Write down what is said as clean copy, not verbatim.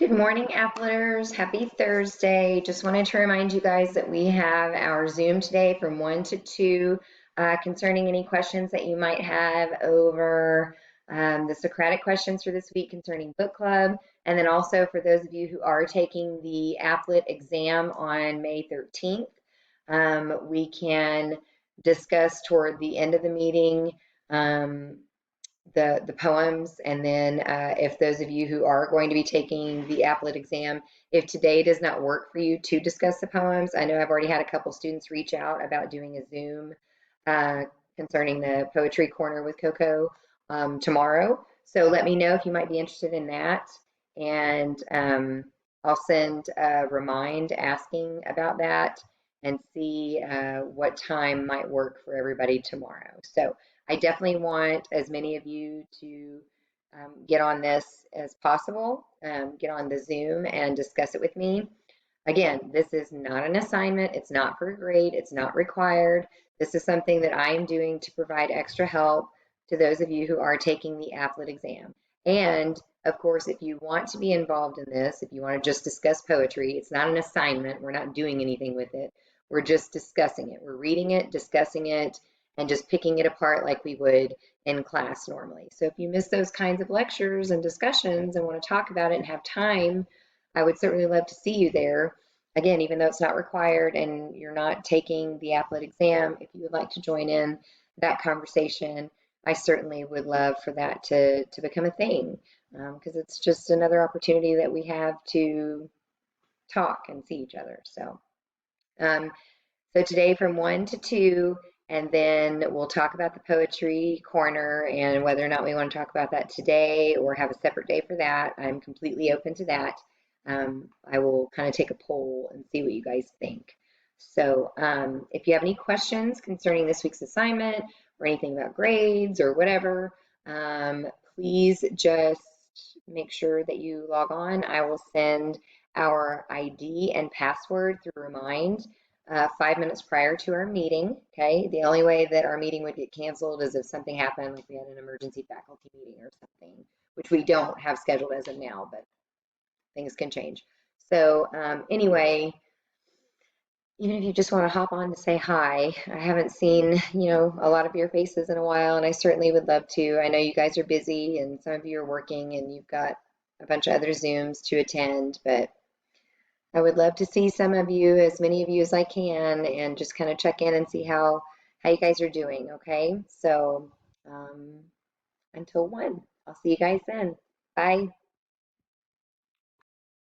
Good morning, Appleters. Happy Thursday. Just wanted to remind you guys that we have our Zoom today from 1 to 2 concerning any questions that you might have over the Socratic questions for this week concerning book club. And then also for those of you who are taking the Applet exam on May 13th, we can discuss toward the end of the meeting the poems, and then if those of you who are going to be taking the Applet exam, if today does not work for you to discuss the poems, I know I've already had a couple students reach out about doing a Zoom uh, concerning the poetry corner with Coco tomorrow. So let me know if you might be interested in that, and I'll send a remind asking about that and see what time might work for everybody tomorrow. So I definitely want as many of you to get on this as possible, get on the Zoom and discuss it with me. Again, this is not an assignment. It's not for a grade. It's not required. This is something that I am doing to provide extra help to those of you who are taking the Applet exam. And of course, if you want to be involved in this, if you want to just discuss poetry, it's not an assignment. We're not doing anything with it. We're just discussing it. We're reading it, discussing it, and just picking it apart like we would in class normally. So if you miss those kinds of lectures and discussions and want to talk about it and have time, I would certainly love to see you there. Again, even though it's not required and you're not taking the Applet exam, if you would like to join in that conversation, I certainly would love for that to become a thing, because it's just another opportunity that we have to talk and see each other. Um, so today from 1 to 2, and then we'll talk about the poetry corner and whether or not we want to talk about that today or have a separate day for that. I'm completely open to that. I will kind of take a poll and see what you guys think. So if you have any questions concerning this week's assignment or anything about grades or whatever, please just make sure that you log on. I will send our ID and password through Remind 5 minutes prior to our meeting. Okay, the only way that our meeting would get canceled is if something happened, like we had an emergency faculty meeting or something, which we don't have scheduled as of now, but things can change. So anyway, even if you just want to hop on to say hi, I haven't seen, a lot of your faces in a while, and I certainly would love to. I know you guys are busy and some of you are working and you've got a bunch of other Zooms to attend, but I would love to see some of you, as many of you as I can, and just kind of check in and see how you guys are doing, okay? So until 1, I'll see you guys then. Bye.